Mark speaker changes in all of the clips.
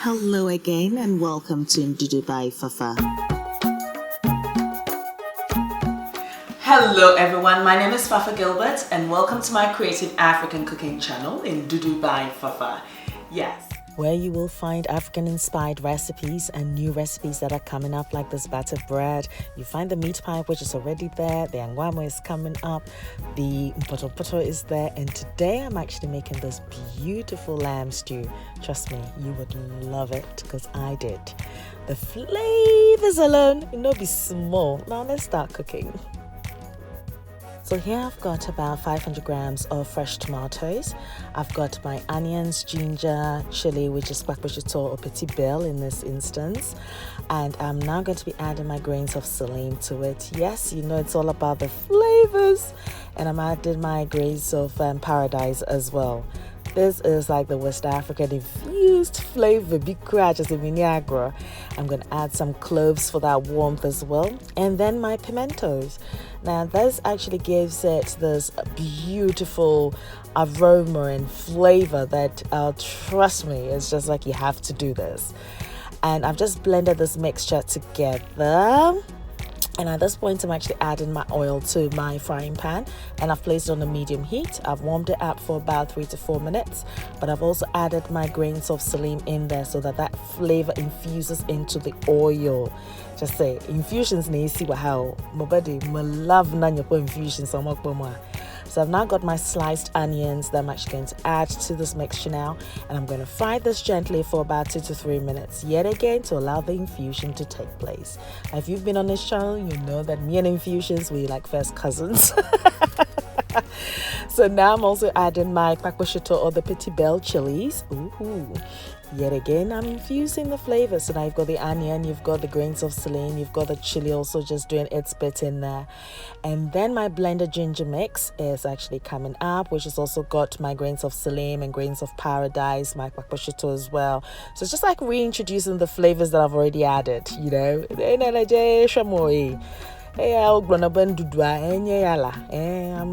Speaker 1: Hello again and welcome to Ndudu by Fafa.
Speaker 2: Hello everyone, my name is Fafa Gilbert and welcome to my creative African cooking channel Ndudu by Fafa. Yes, where you will find African inspired recipes and new recipes that are coming up, like this battered bread. You find the meat pie, which is already there, the angwamo is coming up, the mpoto is there, and today I'm actually making this beautiful lamb stew. Trust me, you would love it because I did. The flavors alone, you know, be small. Now let's start cooking. So here I've got about 500 grams of fresh tomatoes. I've got my onions, ginger, chili, which is kwakwashito or BELLE in this instance. And I'm now going to be adding my grains of saline to it. Yes, you know it's all about the flavors. And I'm adding my grains of paradise as well. This is like the West African infused flavor, big crutch as a Viagra. I'm going to add some cloves for that warmth as well. And then my pimentos. Now this actually gives it this beautiful aroma and flavor that, trust me, it's just like you have to do this. And I've just blended this mixture together. And at this point, I'm actually adding my oil to my frying pan, and I've placed it on a medium heat. I've warmed it up for about 3 to 4 minutes, but I've also added my grains of saline in there so that that flavor infuses into the oil. Just say, infusions need to see how my body, my love, infusions. So I've now got my sliced onions that I'm actually going to add to this mixture now, and I'm going to fry this gently for about 2 to 3 minutes, yet again to allow the infusion to take place. Now, if you've been on this channel, you know that me and infusions, we're like first cousins. So now I'm also adding my kwakwashito or the BELLE chilies. Ooh. Yet again, I'm infusing the flavors. So now you've got the onion, you've got the grains of saline, you've got the chili also just doing its bit in there. And then my blended ginger mix is actually coming up, which has also got my grains of saline and grains of paradise, my kwakwashito as well. So it's just like reintroducing the flavors that I've already added, you know. I'm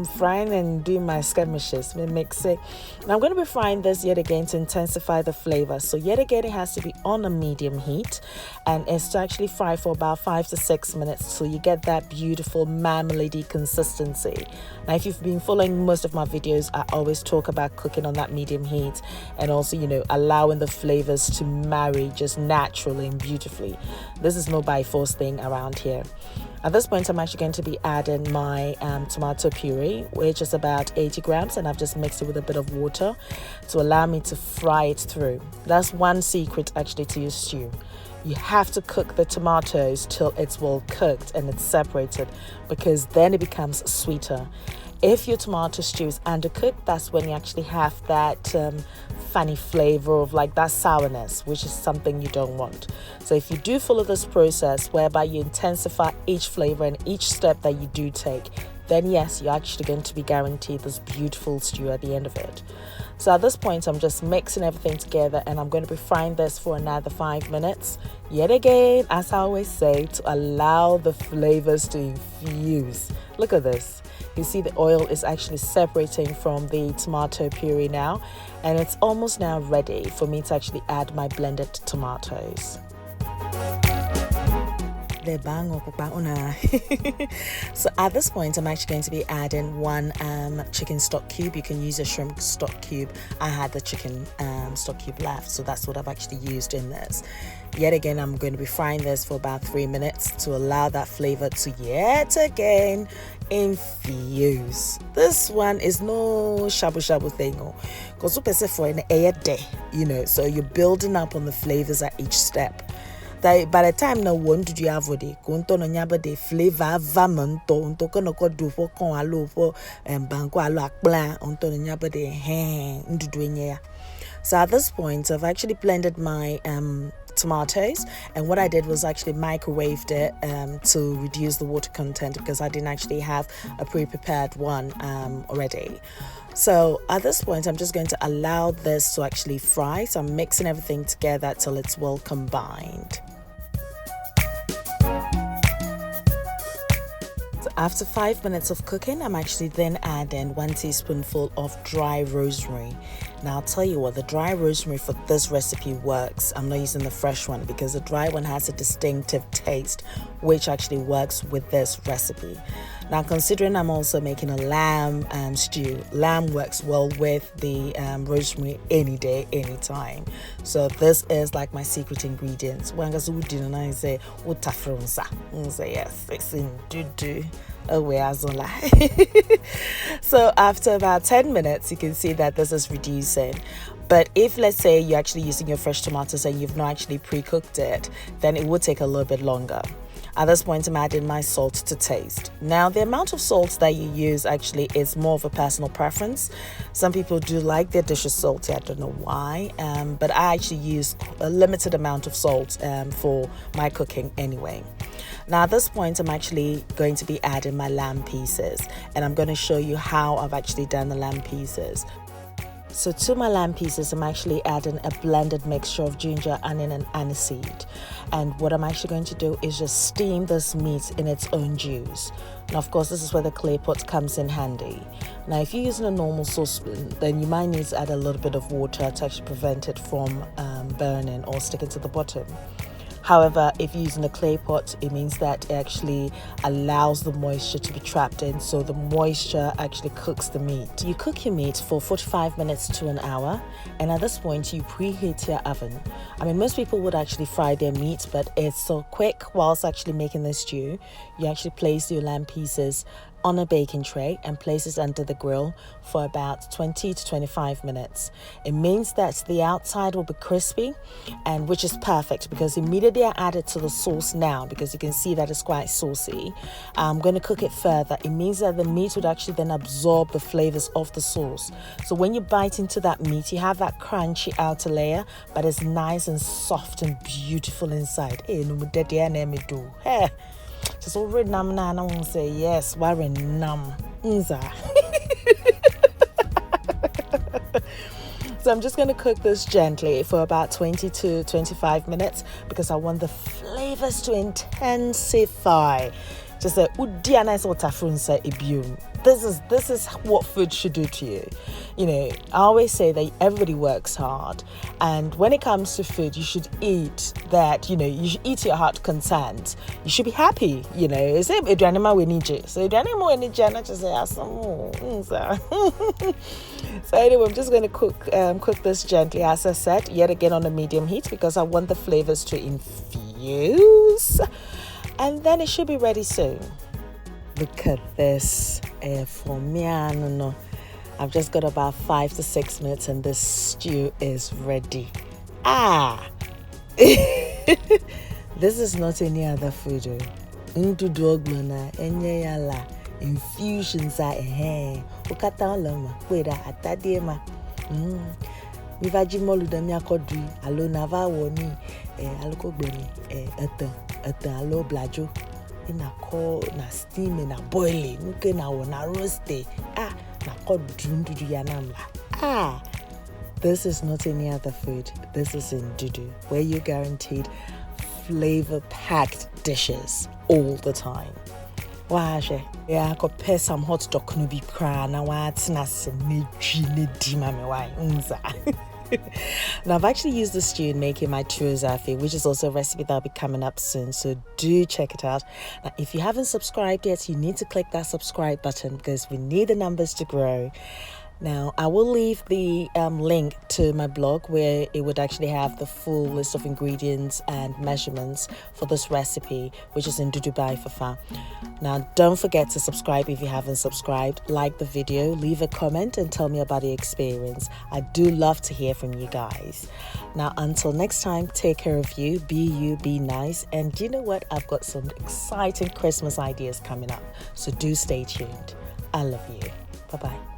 Speaker 2: frying and doing my skirmishes. We mix it. And I'm going to be frying this yet again to intensify the flavor. So yet again, it has to be on a medium heat, and it's to actually fry for about 5 to 6 minutes so you get that beautiful marmalade consistency. Now, if you've been following most of my videos, I always talk about cooking on that medium heat and also, you know, allowing the flavors to marry just naturally and beautifully. This is no by force thing around here. At this point, I'm actually going to be adding my tomato puree, which is about 80 grams, and I've just mixed it with a bit of water to allow me to fry it through. That's one secret actually to your stew. You have to cook the tomatoes till it's well cooked and it's separated, because then it becomes sweeter. If your tomato stew is undercooked, that's when you actually have that funny flavor of like that sourness, which is something you don't want. So if you do follow this process whereby you intensify each flavor and each step that you do take, then yes, you're actually going to be guaranteed this beautiful stew at the end of it. So at this point, I'm just mixing everything together, and I'm going to be frying this for another 5 minutes. Yet again, as I always say, to allow the flavors to infuse. Look at this. You see the oil is actually separating from the tomato puree now, and it's almost now ready for me to actually add my blended tomatoes. So at this point, I'm actually going to be adding one chicken stock cube. You can use a shrimp stock cube. I had the chicken stock cube left, so that's what I've actually used in this. Yet again, I'm going to be frying this for about 3 minutes to allow that flavor to yet again infuse. This one is no shabu shabu thing, because for an air day, you know, so you're building up on the flavors at each step. By the time now one do you have the konto no nyaba de flavor vamanto onto kono ko do for kon alo for banko alo akpla onto no nyaba de ndudu enya. So at this point, I've actually blended my tomatoes, and what I did was actually microwaved it to reduce the water content, because I didn't actually have a pre-prepared one already. So at this point, I'm just going to allow this to actually fry. So I'm mixing everything together till it's well combined. after 5 minutes of cooking, I'm actually then adding 1 teaspoonful of dry rosemary. Now I'll tell you what, the dry rosemary for this recipe works. I'm not using the fresh one because the dry one has a distinctive taste which actually works with this recipe. Now considering I'm also making a lamb stew, lamb works well with the rosemary any day, anytime. So this is like my secret ingredients. When I say yes, it's in Ndudu. So after about 10 minutes, you can see that this is reducing. But if, let's say, you're actually using your fresh tomatoes and you've not actually pre-cooked it, then it would take a little bit longer. At this point, I'm adding my salt to taste. Now, the amount of salt that you use actually is more of a personal preference. Some people do like their dishes salty. I don't know why, but I actually use a limited amount of salt for my cooking anyway. Now, at this point, I'm actually going to be adding my lamb pieces, and I'm going to show you how I've actually done the lamb pieces. So to my lamb pieces, I'm actually adding a blended mixture of ginger, onion and aniseed. And what I'm actually going to do is just steam this meat in its own juice. Now, of course, this is where the clay pot comes in handy. Now, if you're using a normal saucepan, then you might need to add a little bit of water to actually prevent it from burning or sticking to the bottom. However, if you're using a clay pot, it means that it actually allows the moisture to be trapped in, so the moisture actually cooks the meat. You cook your meat for 45 minutes to an hour, and at this point, you preheat your oven. I mean, most people would actually fry their meat, but it's so quick whilst actually making the stew. You actually place your lamb pieces on a baking tray and place it under the grill for about 20 to 25 minutes. It means that the outside will be crispy, and which is perfect because immediately I add it to the sauce now, because you can see that it's quite saucy. I'm going to cook it further. It means that the meat would actually then absorb the flavors of the sauce. So when you bite into that meat, you have that crunchy outer layer, but it's nice and soft and beautiful inside. Hey, just over nam na, and I won't say yes. Why nam? So I'm just going to cook this gently for about 20 to 25 minutes because I want the flavors to intensify. Just a this is what food should do to you. You know, I always say that everybody works hard, and when it comes to food, you should eat that, you know, you should eat your heart content. You should be happy, you know. It's a so so anyway, I'm just going to cook this gently, as I said, yet again on a medium heat, because I want the flavors to infuse, and then it should be ready soon. Look at this. For me, I don't know. I've just got about 5 to 6 minutes and this stew is ready. This is not any other food. Ndudu ogbona, enye yala, infusions are ukata lama, weda atadema. Mivaji molu da mi akodri, alo nava woni, aloko gbeni, etan alo blajo. Na call na steam na boiling nuke na wona roasted na called Ndudu yanamla. This is not any other food. This is Ndudu, where you're guaranteed flavor packed dishes all the time. Waje yeah, I could pair some hot dog no be cry na what na se ne di mame why Now, I've actually used this stew in making my churros, which is also a recipe that'll be coming up soon, so do check it out. Now, if you haven't subscribed yet, you need to click that subscribe button because we need the numbers to grow. Now, I will leave the link to my blog where it would actually have the full list of ingredients and measurements for this recipe, which is Ndudu by Fafa. Now, don't forget to subscribe if you haven't subscribed, like the video, leave a comment and tell me about your experience. I do love to hear from you guys. Now, until next time, take care of you, be nice, and you know what? I've got some exciting Christmas ideas coming up, so do stay tuned. I love you. Bye-bye.